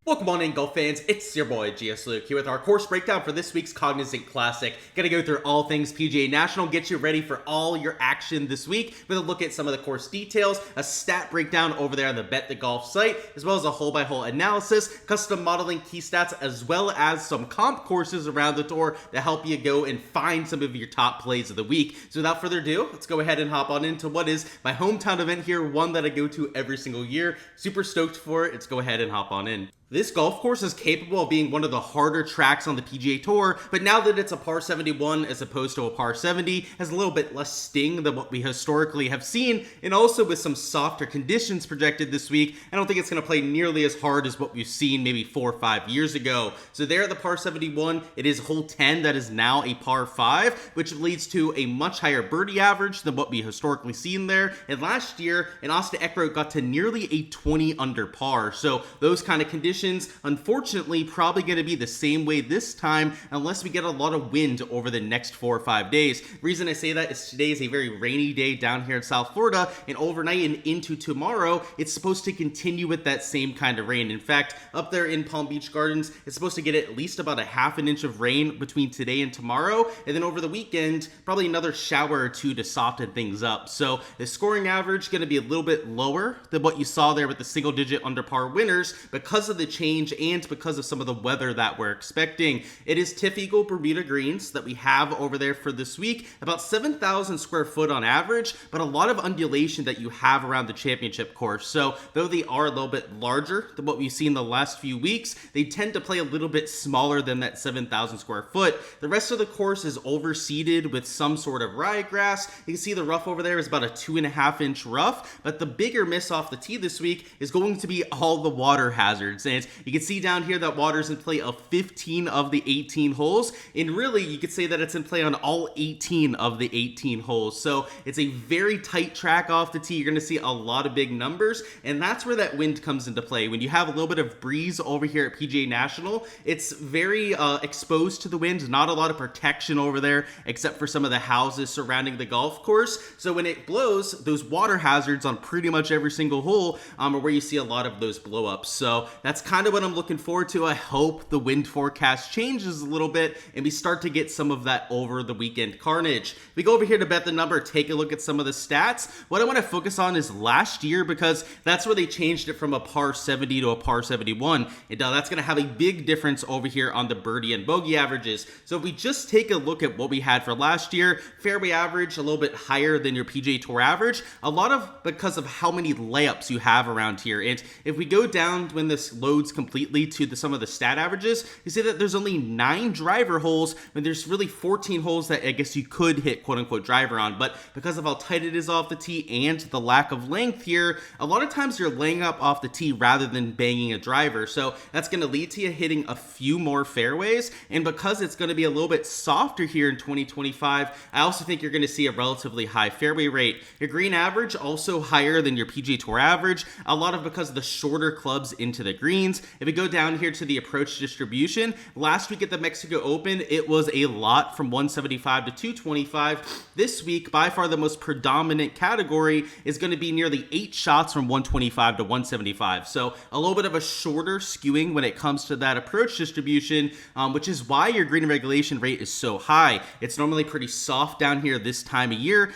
Welcome on in, golf fans. It's your boy Gsluke here with our course breakdown for this week's Cognizant Classic. Gonna go through all things PGA National, get you ready for all your action this week with a look at some of the course details, a stat breakdown over there on the Bet the Golf site, as well as a hole-by-hole analysis, custom modeling key stats, as well as some comp courses around the tour to help you go and find some of your top plays of the week. So without further ado, let's go ahead and hop on into what is my hometown event here, one that I go to every single year. Super stoked for it. Let's go ahead and hop on in. This golf course is capable of being one of the harder tracks on the PGA Tour, but now that it's a par 71 as opposed to a par 70, has a little bit less sting than what we historically have seen, and also with some softer conditions projected this week, I don't think it's going to play nearly as hard as what we've seen maybe 4 or 5 years ago. So there at the par 71, it is hole 10 that is now a par 5, which leads to a much higher birdie average than what we historically seen there. And last year, an Austin Eckroat got to nearly a 20 under par. So those kind of conditions, unfortunately, probably going to be the same way this time unless we get a lot of wind over the next 4 or 5 days. The reason I say that is today is a very rainy day down here in South Florida, and overnight and into tomorrow, it's supposed to continue with that same kind of rain. In fact, up there in Palm Beach Gardens, it's supposed to get at least about a half an inch of rain between today and tomorrow, and then over the weekend, probably another shower or two to soften things up. So the scoring average is going to be a little bit lower than what you saw there with the single-digit under par winners because of the change and because of some of the weather that we're expecting. It is typical Bermuda greens that we have over there for this week, about 7,000 square foot on average, but a lot of undulation that you have around the championship course. So though they are a little bit larger than what we've seen the last few weeks, they tend to play a little bit smaller than that 7,000 square foot. The rest of the course is overseeded with some sort of ryegrass. You can see the rough over there is about a 2.5-inch rough, but the bigger miss off the tee this week is going to be all the water hazards. And you can see down here that water's in play of 15 of the 18 holes, and really you could say that it's in play on all 18 of the 18 holes. So it's a very tight track off the tee. You're going to see a lot of big numbers, and that's where that wind comes into play. When you have a little bit of breeze over here at PGA National, it's very exposed to the wind, not a lot of protection over there except for some of the houses surrounding the golf course. So when it blows, those water hazards on pretty much every single hole are where you see a lot of those blow ups. So that's kind of what I'm looking forward to. I hope the wind forecast changes a little bit and we start to get some of that over the weekend carnage. We go over here to Bet the Number, take a look at some of the stats. What I want to focus on is last year because that's where they changed it from a par 70 to a par 71. And that's going to have a big difference over here on the birdie and bogey averages. So if we just take a look at what we had for last year, fairway average a little bit higher than your PGA Tour average, a lot of because of how many layups you have around here. And if we go down when this loads completely to some of the stat averages, you see that there's only 9 driver holes when there's really 14 holes that I guess you could hit quote-unquote driver on, but because of how tight it is off the tee and the lack of length here, a lot of times you're laying up off the tee rather than banging a driver. So that's going to lead to you hitting a few more fairways, and because it's going to be a little bit softer here in 2025, I also think you're going to see a relatively high fairway rate. Your green average also higher than your PGA Tour average, a lot of because of the shorter clubs into the greens. If we go down here to the approach distribution, last week at the Mexico Open, it was a lot from 175 to 225. This week, by far the most predominant category is going to be nearly 8 shots from 125 to 175. So a little bit of a shorter skewing when it comes to that approach distribution, which is why your green regulation rate is so high. It's normally pretty soft down here this time of year.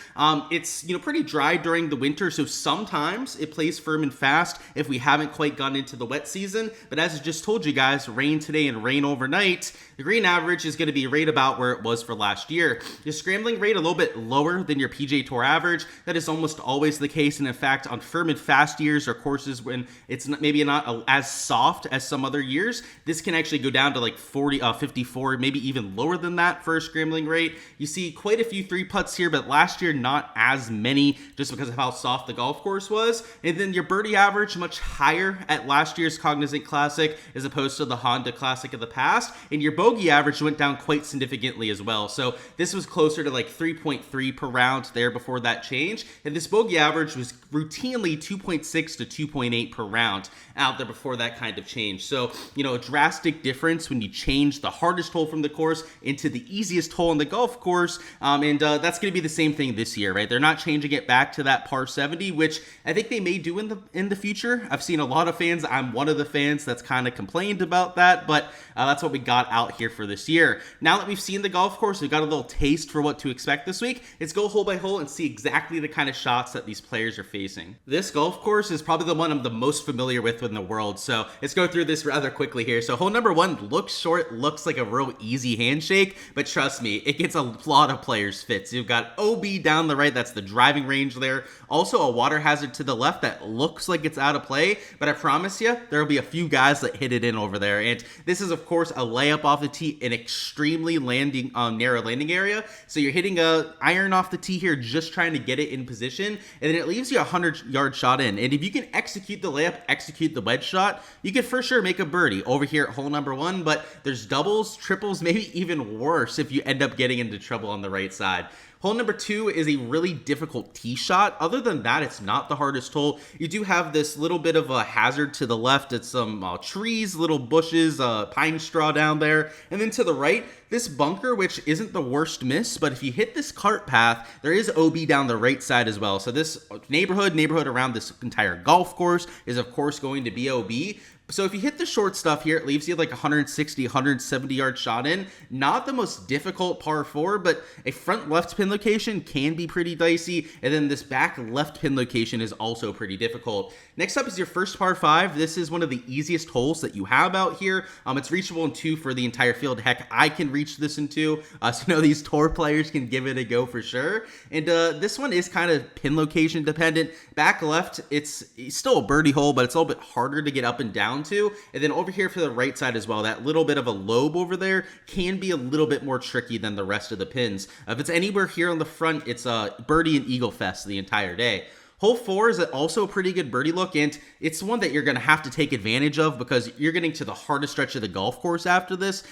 It's pretty dry during the winter, so sometimes it plays firm and fast if we haven't quite gone into the wet season. But as I just told you guys, rain today and rain overnight, the green average is going to be right about where it was for last year. Your scrambling rate a little bit lower than your PGA Tour average. That is almost always the case, and in fact, on firm and fast years or courses when it's maybe not as soft as some other years, this can actually go down to like 54, maybe even lower than that for a scrambling rate. You see quite a few 3-putts here, but last year not as many just because of how soft the golf course was. And then your birdie average much higher at last year's Cognizant Classic as opposed to the Honda Classic of the past, and your bogey average went down quite significantly as well. So this was closer to like 3.3 per round there before that change, and this bogey average was routinely 2.6 to 2.8 per round out there before that kind of change. So a drastic difference when you change the hardest hole from the course into the easiest hole in the golf course, and that's going to be the same thing this year, right? They're not changing it back to that par 70, which I think they may do in the future. I've seen a lot of fans, I'm one of the fans that's kind of complained about that, but that's what we got out here for this year. Now that we've seen the golf course, we've got a little taste for what to expect this week. Let's go hole by hole and see exactly the kind of shots that these players are facing. This golf course is probably the one I'm the most familiar with in the world, so let's go through this rather quickly here. So hole number 1 looks short, looks like a real easy handshake, but trust me, it gets a lot of players fits. You've got OB down the right, that's the driving range there. Also a water hazard to the left that looks like it's out of play, but I promise you, there'll be a few guys that hit it in over there. And this is of course a layup off the tee, an extremely narrow landing area. So you're hitting a iron off the tee here, just trying to get it in position, and then it leaves you a 100-yard shot in. And if you can execute the layup, execute the wedge shot, you could for sure make a birdie over here at hole number 1, but there's doubles, triples, maybe even worse if you end up getting into trouble on the right side. Hole number 2 is a really difficult tee shot. Other than that, it's not the hardest hole. You do have this little bit of a hazard to the left. It's some trees, little bushes, pine straw down there. And then to the right, this bunker, which isn't the worst miss, but if you hit this cart path, there is OB down the right side as well. So this neighborhood around this entire golf course is of course going to be OB. So if you hit the short stuff here, it leaves you like 160, 170 yard shot in. Not the most difficult par 4, but a front left pin location can be pretty dicey. And then this back left pin location is also pretty difficult. Next up is your first par 5. This is one of the easiest holes that you have out here. It's reachable in 2 for the entire field. Heck, I can reach this in 2. So you know, these tour players can give it a go for sure. And this one is kind of pin location dependent. Back left, it's still a birdie hole, but it's a little bit harder to get up and down to. And then over here for the right side as well, that little bit of a lobe over there can be a little bit more tricky than the rest of the pins. If it's anywhere here on the front, it's a birdie and eagle fest the entire day. Hole 4 is also a pretty good birdie look, and it's one that you're going to have to take advantage of because you're getting to the hardest stretch of the golf course after this.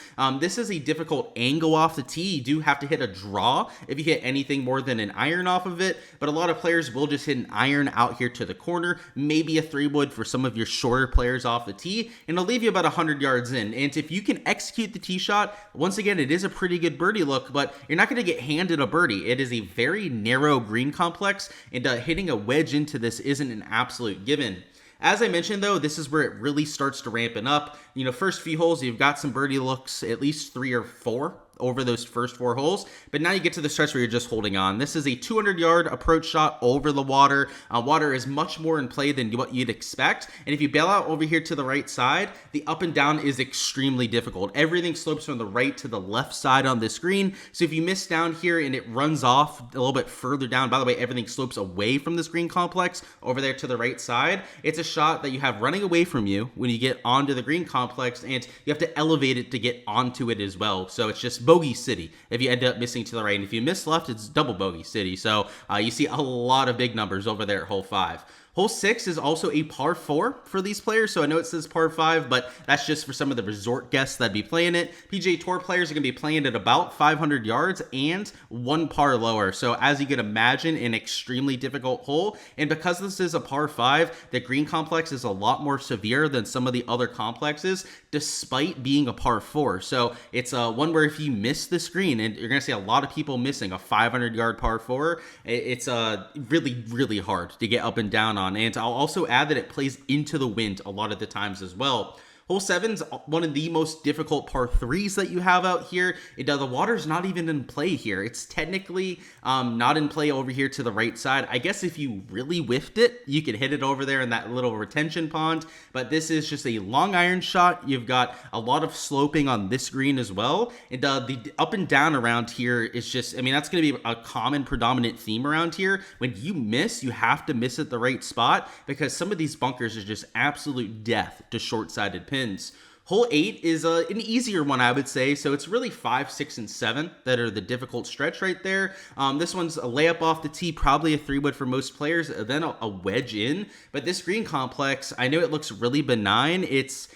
This is a difficult angle off the tee. You do have to hit a draw if you hit anything more than an iron off of it, but a lot of players will just hit an iron out here to the corner, maybe a 3-wood for some of your shorter players off the tee, and it'll leave you about 100 yards in. And if you can execute the tee shot, once again, it is a pretty good birdie look, but you're not going to get handed a birdie. It is a very narrow green complex, and hitting a wedge into this isn't an absolute given. As I mentioned though, this is where it really starts to ramp up. You know, first few holes, you've got some birdie looks, at least 3 or 4 over those first 4 holes, but now you get to the stretch where you're just holding on. This is a 200-yard approach shot over the water. Water is much more in play than what you'd expect, and if you bail out over here to the right side, the up and down is extremely difficult. Everything slopes from the right to the left side on the screen, so if you miss down here and it runs off a little bit further down, by the way, everything slopes away from this green complex over there to the right side. It's a shot that you have running away from you when you get onto the green complex, and you have to elevate it to get onto it as well, so it's just bogey city if you end up missing to the right. And if you miss left, it's double bogey city. So you see a lot of big numbers over there at hole 5. Hole 6 is also a par 4 for these players, so I know it says par 5, but that's just for some of the resort guests that'd be playing it. PGA Tour players are going to be playing at about 500 yards and 1 par lower, so as you can imagine, an extremely difficult hole. And because this is a par 5, the green complex is a lot more severe than some of the other complexes, despite being a par 4. So it's one where if you miss this green, and you're going to see a lot of people missing a 500-yard par 4, it's really, really hard to get up and down on. And I'll also add that it plays into the wind a lot of the times as well. Hole 7's one of the most difficult par 3s that you have out here. The water's not even in play here. It's technically not in play over here to the right side. I guess if you really whiffed it, you could hit it over there in that little retention pond, but this is just a long iron shot. You've got a lot of sloping on this green as well. And the up and down around here is just, I mean, that's going to be a common predominant theme around here. When you miss, you have to miss at the right spot because some of these bunkers are just absolute death to short-sided pins. Hole 8 is an easier one, I would say. So it's really 5, 6, and 7 that are the difficult stretch right there. This one's a layup off the tee, probably a 3-wood for most players, then a wedge in. But this green complex, I know it looks really benign. It's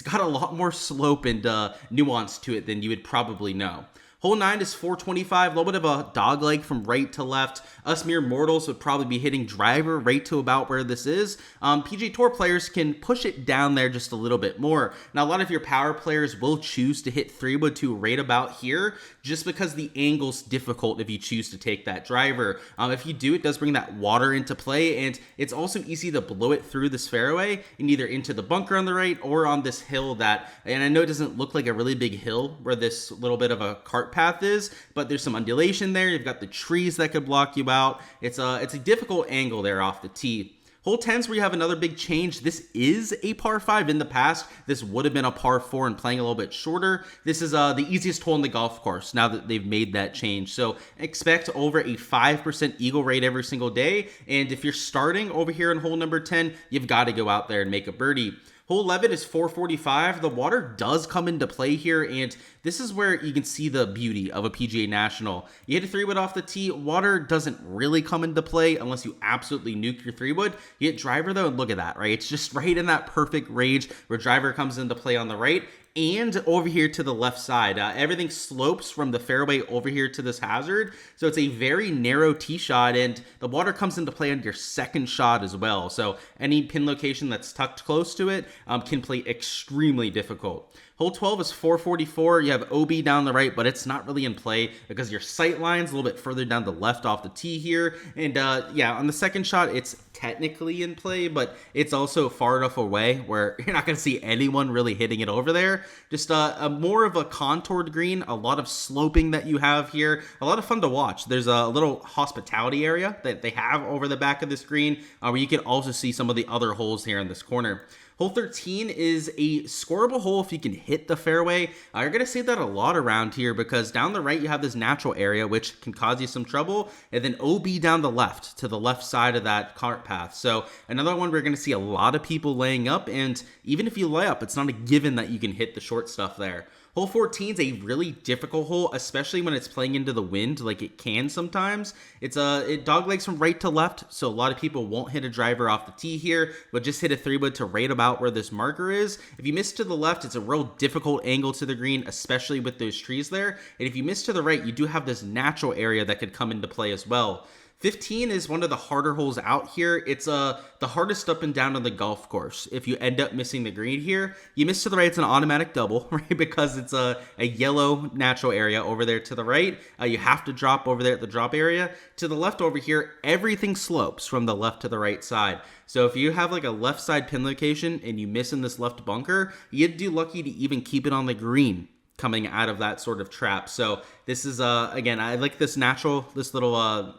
got a lot more slope and nuance to it than you would probably know. Hole 9 is 425, a little bit of a dog leg from right to left. Us mere mortals would probably be hitting driver right to about where this is. PGA Tour players can push it down there just a little bit more. Now, a lot of your power players will choose to hit 3-wood to right about here just because the angle's difficult if you choose to take that driver. If you do, it does bring that water into play, and it's also easy to blow it through this fairway and either into the bunker on the right or on this hill that, and I know it doesn't look like a really big hill where this little bit of a cart path is, but there's some undulation there. You've got the trees that could block you out. It's a difficult angle there off the tee. Hole 10's where you have another big change. This is a par 5. In the past, this would have been a par 4 and playing a little bit shorter. This is the easiest hole in the golf course now that they've made that change. So expect over a 5% eagle rate every single day. And if you're starting over here in hole number 10, you've got to go out there and make a birdie. Hole 11 is 445. The water does come into play here, and this is where you can see the beauty of a PGA National. You hit a 3-wood off the tee, water doesn't really come into play unless you absolutely nuke your 3-wood. You hit driver though, and look at that, right? It's just right in that perfect range where driver comes into play on the right and over here to the left side. Everything slopes from the fairway over here to this hazard, so it's a very narrow tee shot, and the water comes into play on your second shot as well. So any pin location that's tucked close to it can play extremely difficult. Hole 12 is 444. You have OB down the right, but it's not really in play because your sight line's a little bit further down the left off the tee here. And yeah, on the second shot, it's technically in play, but it's also far enough away where you're not going to see anyone really hitting it over there. Just a more of a contoured green, a lot of sloping that you have here, a lot of fun to watch. There's a little hospitality area that they have over the back of this green where you can also see some of the other holes here in this corner. Hole 13 is a scoreable hole if you can hit the fairway. You're going to see that a lot around here because down the right you have this natural area which can cause you some trouble, and then OB down the left to the left side of that cart path. So another one we're going to see a lot of people laying up, and even if you lay up, it's not a given that you can hit the short stuff there. Hole 14 is a really difficult hole, especially when it's playing into the wind like it can sometimes. It doglegs from right to left, so a lot of people won't hit a driver off the tee here, but just hit a 3-wood to right about where this marker is. If you miss to the left, it's a real difficult angle to the green, especially with those trees there. And if you miss to the right, you do have this natural area that could come into play as well. 15 is one of the harder holes out here. It's the hardest up and down on the golf course. If you end up missing the green here, you miss to the right, it's an automatic double, right? Because it's a yellow natural area over there to the right. You have to drop over there at the drop area. To the left over here, everything slopes from the left to the right side. So if you have like a left side pin location and you miss in this left bunker, you'd do lucky to even keep it on the green coming out of that sort of trap. So this is again, I like this little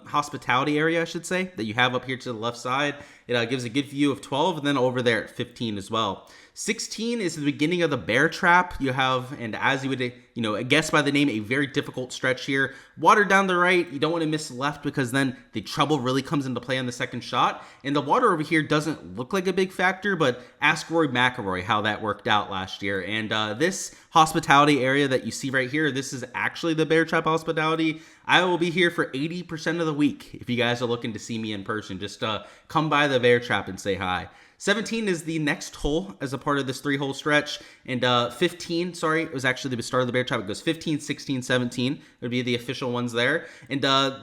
hospitality area, I should say, that you have up here to the left side. It gives a good view of 12, and then over there at 15 as well. 16 is the beginning of the bear trap. You have, and as you would guess by the name, a very difficult stretch here. Water down the right. You don't want to miss left because then the trouble really comes into play on the second shot. And the water over here doesn't look like a big factor, but ask Rory McIlroy how that worked out last year. And this hospitality area that you see right here, this is actually the bear trap hospitality. I will be here for 80% of the week. If you guys are looking to see me in person, just come by the bear trap and say hi. 17 is the next hole as a part of this 3-hole stretch, and 15, sorry, it was actually the start of the bear trap. It goes 15, 16, 17 would be the official ones there. And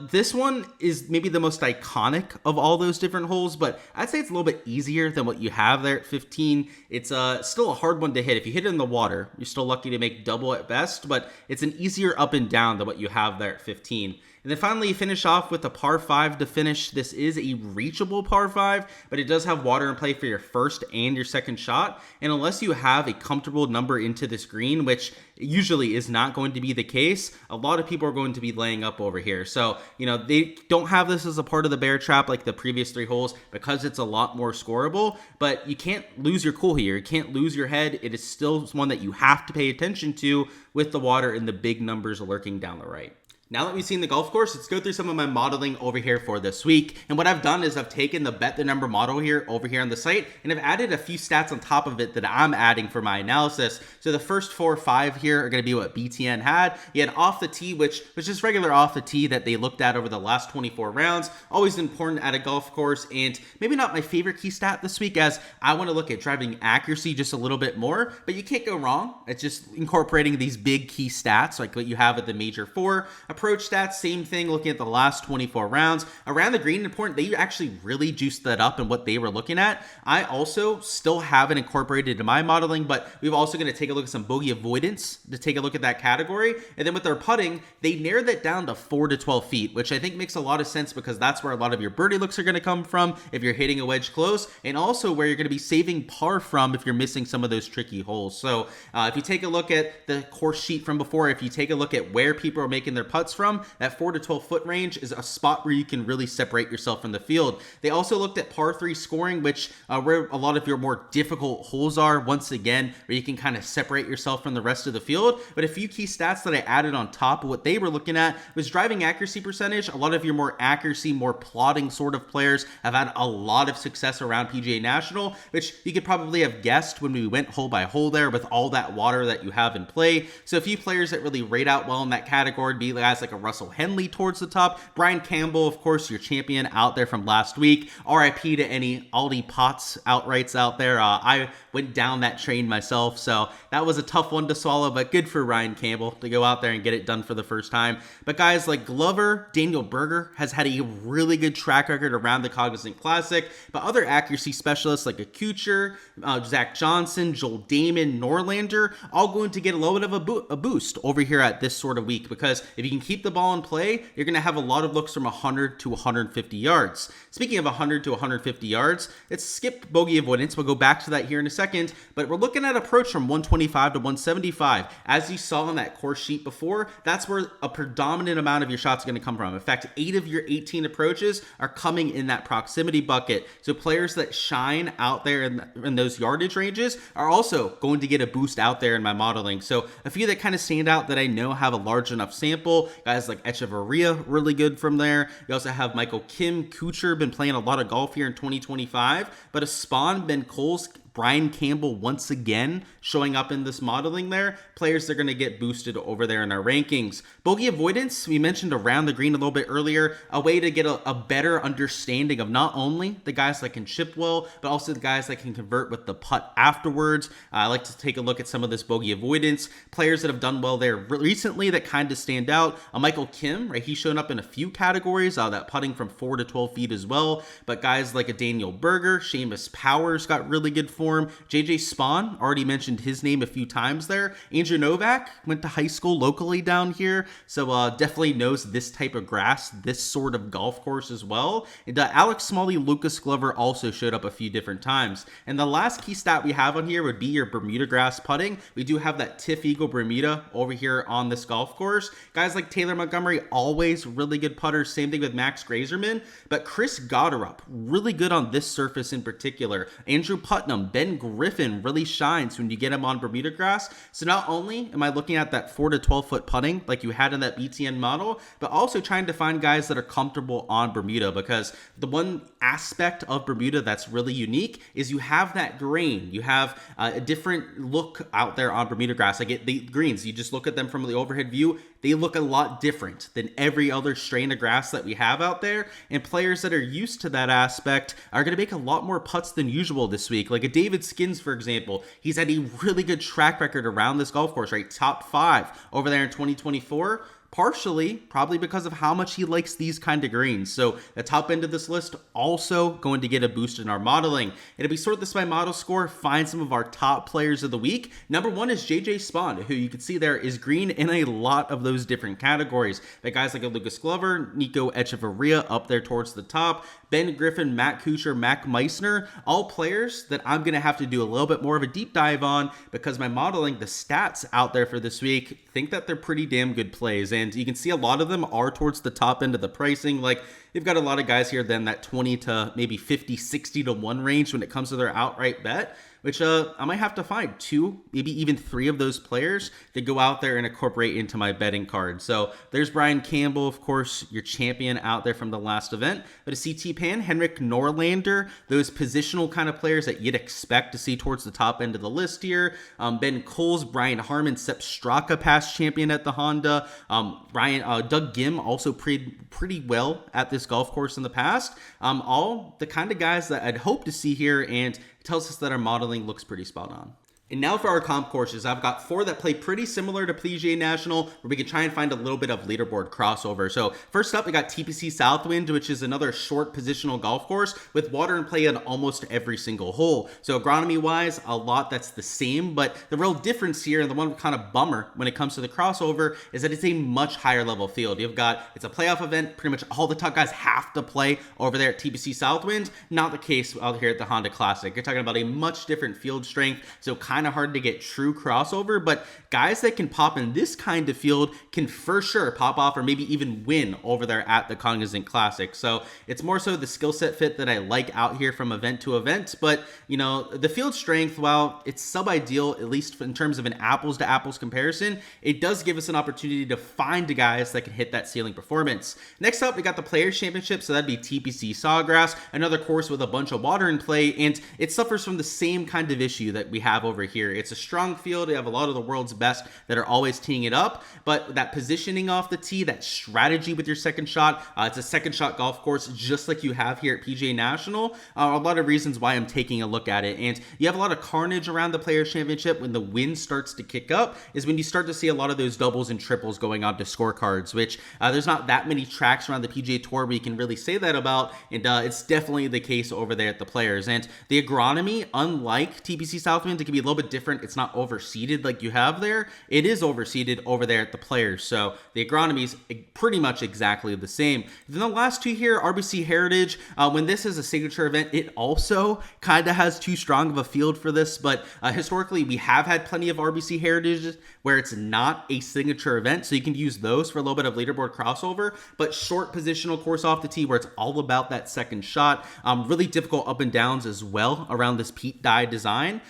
this one is maybe the most iconic of all those different holes, but I'd say it's a little bit easier than what you have there at 15. It's still a hard one to hit. If you hit it in the water, you're still lucky to make double at best, but it's an easier up and down than what you have there at 15. And then finally, you finish off with a par 5 to finish. This is a reachable par 5, but it does have water in play for your first and your second shot. And unless you have a comfortable number into this green, which usually is not going to be the case, a lot of people are going to be laying up over here. So, they don't have this as a part of the bear trap like the previous 3 holes because it's a lot more scoreable, but you can't lose your cool here. You can't lose your head. It is still one that you have to pay attention to with the water and the big numbers lurking down the right. Now that we've seen the golf course, let's go through some of my modeling over here for this week. And what I've done is I've taken the bet the number model here over here on the site, and I've added a few stats on top of it that I'm adding for my analysis. So the first 4 or 5 here are going to be what BTN had. You had off the tee, which was just regular off the tee that they looked at over the last 24 rounds. Always important at a golf course, and maybe not my favorite key stat this week, as I want to look at driving accuracy just a little bit more, but you can't go wrong. It's just incorporating these big key stats like what you have at the major 4. Approach stats, same thing, looking at the last 24 rounds. Around the green, important, they actually really juiced that up and what they were looking at. I also still haven't incorporated into my modeling, but we've also going to take a look at some bogey avoidance to take a look at that category. And then with their putting, they narrowed that down to 4 to 12 feet, which I think makes a lot of sense because that's where a lot of your birdie looks are going to come from if you're hitting a wedge close, and also where you're going to be saving par from if you're missing some of those tricky holes. So if you take a look at the course sheet from before, if you take a look at where people are making their putts from, that 4 to 12 foot range is a spot where you can really separate yourself from the field. They also looked at par 3 scoring, which where a lot of your more difficult holes are, once again, where you can kind of separate yourself from the rest of the field. But a few key stats that I added on top of what they were looking at was driving accuracy percentage. A lot of your more accuracy, more plodding sort of players have had a lot of success around PGA National, which you could probably have guessed when we went hole by hole there with all that water that you have in play. So a few players that really rate out well in that category would be guys like a Russell Henley towards the top. Brian Campbell, of course, your champion out there from last week. RIP to any Aldi Potts outrights out there. I went down that train myself, so that was a tough one to swallow, but good for Ryan Campbell to go out there and get it done for the first time. But guys like Glover, Daniel Berger has had a really good track record around the Cognizant Classic, but other accuracy specialists like a Kuchar, Zach Johnson, Joel Damon, Norlander, all going to get a little bit of a boost over here at this sort of week, because if you can keep the ball in play, you're going to have a lot of looks from 100 to 150 yards. Speaking of 100 to 150 yards, it's skip bogey avoidance. We'll go back to that here in a second, but we're looking at approach from 125 to 175. As you saw on that course sheet before, that's where a predominant amount of your shots are going to come from. In fact, 8 of your 18 approaches are coming in that proximity bucket. So players that shine out there in those yardage ranges are also going to get a boost out there in my modeling. So a few that kind of stand out that I know have a large enough sample, guys like Echeverria, really good from there. You also have Michael Kim, Kuchar, been playing a lot of golf here in 2025, but a Spawn, Ben Coles, Brian Campbell once again showing up in this modeling there. Players that are going to get boosted over there in our rankings. Bogey avoidance, we mentioned around the green a little bit earlier, a way to get a better understanding of not only the guys that can chip well, but also the guys that can convert with the putt afterwards. I like to take a look at some of this bogey avoidance. Players that have done well there recently that kind of stand out. Michael Kim, right? He's shown up in a few categories, that putting from 4 to 12 feet as well. But guys like a Daniel Berger, Seamus Powers got really good form. JJ Spawn, already mentioned his name a few times there. Andrew Novak went to high school locally down here, so definitely knows this type of grass, this sort of golf course as well. And Alex Smalley, Lucas Glover also showed up a few different times. And the last key stat we have on here would be your Bermuda grass putting. We do have that Tiff Eagle Bermuda over here on this golf course. Guys like Taylor Montgomery, always really good putters. Same thing with Max Grazerman. But Chris Goddard, really good on this surface in particular. Andrew Putnam, Ben Griffin really shines when you get him on Bermuda grass. So not only am I looking at that 4 to 12 foot putting like you had in that BTN model, but also trying to find guys that are comfortable on Bermuda, because the one aspect of Bermuda that's really unique is you have that grain. You have a different look out there on Bermuda grass. Like the greens, you just look at them from the overhead view, they look a lot different than every other strain of grass that we have out there. And players that are used to that aspect are going to make a lot more putts than usual this week. Like a David Skins, for example, he's had a really good track record around this golf course, right? Top 5 over there in 2024. Partially, probably because of how much he likes these kind of greens. So the top end of this list also going to get a boost in our modeling. And if we sort this by model score, find some of our top players of the week. Number 1 is JJ Spawn, who you can see there is green in a lot of those different categories. But guys like a Lucas Glover, Nico Echeverria up there towards the top, Ben Griffin, Matt Kuchar, Mac Meissner, all players that I'm going to have to do a little bit more of a deep dive on, because my modeling, the stats out there for this week, think that they're pretty damn good plays. And you can see a lot of them are towards the top end of the pricing. Like, you've got a lot of guys here then that 20 to maybe 50, 60 to 1 range when it comes to their outright bet. which I might have to find 2, maybe even 3 of those players to go out there and incorporate into my betting card. So there's Brian Campbell, of course, your champion out there from the last event. But a CT Pan, Henrik Norlander, those positional kind of players that you'd expect to see towards the top end of the list here. Ben Coles, Brian Harmon, Sepp Straka, past champion at the Honda. Doug Gim, also pretty well at this golf course in the past. All the kind of guys that I'd hope to see here, and it tells us that our modeling looks pretty spot on. And now for our comp courses, I've got 4 that play pretty similar to PGA National, where we can try and find a little bit of leaderboard crossover. So first up, we got TPC Southwind, which is another short positional golf course with water in play on almost every single hole. So agronomy-wise, a lot that's the same, but the real difference here, and the one kind of bummer when it comes to the crossover, is that it's a much higher level field. It's a playoff event. Pretty much all the top guys have to play over there at TPC Southwind. Not the case out here at the Honda Classic. You're talking about a much different field strength, so kind of hard to get true crossover, but guys that can pop in this kind of field can for sure pop off or maybe even win over there at the Cognizant Classic. So it's more so the skill set fit that I like out here from event to event, but the field strength, while it's sub-ideal, at least in terms of an apples to apples comparison, it does give us an opportunity to find the guys that can hit that ceiling performance. Next up, we got the Players Championship, so that'd be TPC Sawgrass, another course with a bunch of water in play, and it suffers from the same kind of issue that we have over here. It's a strong field. You have a lot of the world's best that are always teeing it up, but that positioning off the tee, that strategy with your second shot, it's a second shot golf course just like you have here at PGA National. A lot of reasons why I'm taking a look at it, and you have a lot of carnage around the Players Championship when the wind starts to kick up is when you start to see a lot of those doubles and triples going on to scorecards, which there's not that many tracks around the PGA Tour where you can really say that about, and it's definitely the case over there at the Players. And the agronomy, unlike TPC Southwind, it can be a little bit different. It's not overseeded like you have there. It is overseeded over there at the Players. So the agronomy is pretty much exactly the same. Then the last 2 here, RBC Heritage, when this is a signature event, it also kind of has too strong of a field for this, but historically we have had plenty of RBC Heritages where it's not a signature event, so you can use those for a little bit of leaderboard crossover, but short positional course off the tee where it's all about that second shot. Really difficult up and downs as well around this Pete Dye design.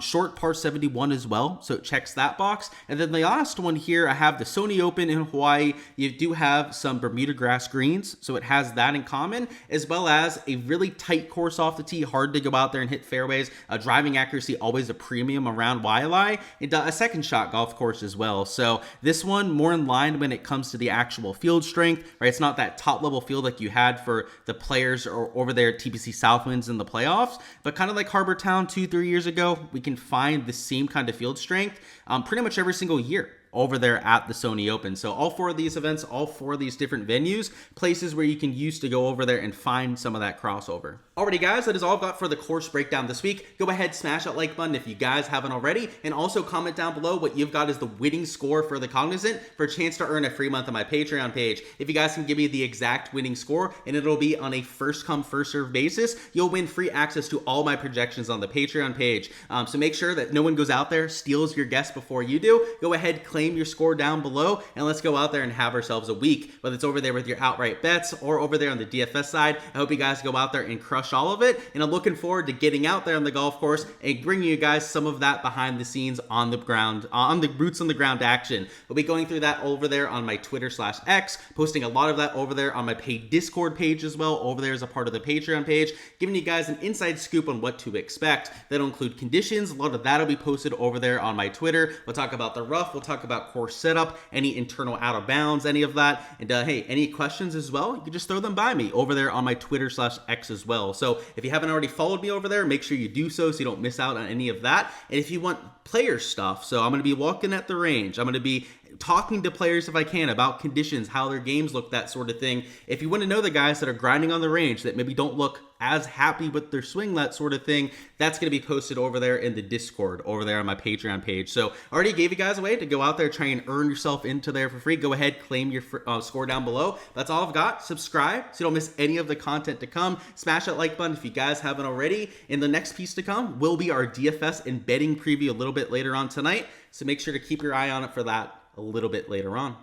Short par 71 as well, so it checks that box. And then the last one here, I have the Sony Open in Hawaii. You do have some Bermuda grass greens, so it has that in common, as well as a really tight course off the tee, hard to go out there and hit fairways. Driving accuracy, always a premium around Wailea, and a second shot golf course as well. So this one more in line when it comes to the actual field strength, right? It's not that top level field like you had for the Players or over there at TPC Southwinds in the playoffs, but kind of like Harbor Town 2-3 years ago, we can find the same kind of field strength pretty much every single year over there at the Sony Open. So all 4 of these events, all 4 of these different venues, places where you can use to go over there and find some of that crossover. Alrighty guys, that is all I've got for the course breakdown this week. Go ahead, smash that like button if you guys haven't already, and also comment down below what you've got as the winning score for the Cognizant for a chance to earn a free month on my Patreon page. If you guys can give me the exact winning score, and it'll be on a first come first serve basis, you'll win free access to all my projections on the Patreon page. So make sure that no one goes out there, steals your guess before you do. Go ahead, claim your score down below, and let's go out there and have ourselves a week, whether it's over there with your outright bets or over there on the DFS side. I hope you guys go out there and crush all of it, and I'm looking forward to getting out there on the golf course and bringing you guys some of that behind the scenes on the ground, on the boots on the ground action. We'll be going through that over there on my Twitter/X, posting a lot of that over there on my paid Discord page as well, over there as a part of the Patreon page, giving you guys an inside scoop on what to expect. That'll include conditions. A lot of that'll be posted over there on my Twitter. We'll talk about the rough, we'll talk about course setup, any internal out of bounds, any of that. And hey, any questions as well, you can just throw them by me over there on my Twitter/X as well. So if you haven't already followed me over there, make sure you do so you don't miss out on any of that. And if you want player stuff, so I'm going to be walking at the range, I'm going to be talking to players if I can about conditions, how their games look, that sort of thing. If you want to know the guys that are grinding on the range that maybe don't look as happy with their swing, that sort of thing, that's going to be posted over there in the Discord over there on my Patreon page. So I already gave you guys a way to go out there, try and earn yourself into there for free. Go ahead, claim your score down below. That's all I've got. Subscribe so you don't miss any of the content to come. Smash that like button if you guys haven't already. And the next piece to come will be our DFS and betting preview a little bit later on tonight. So make sure to keep your eye on it for that a little bit later on.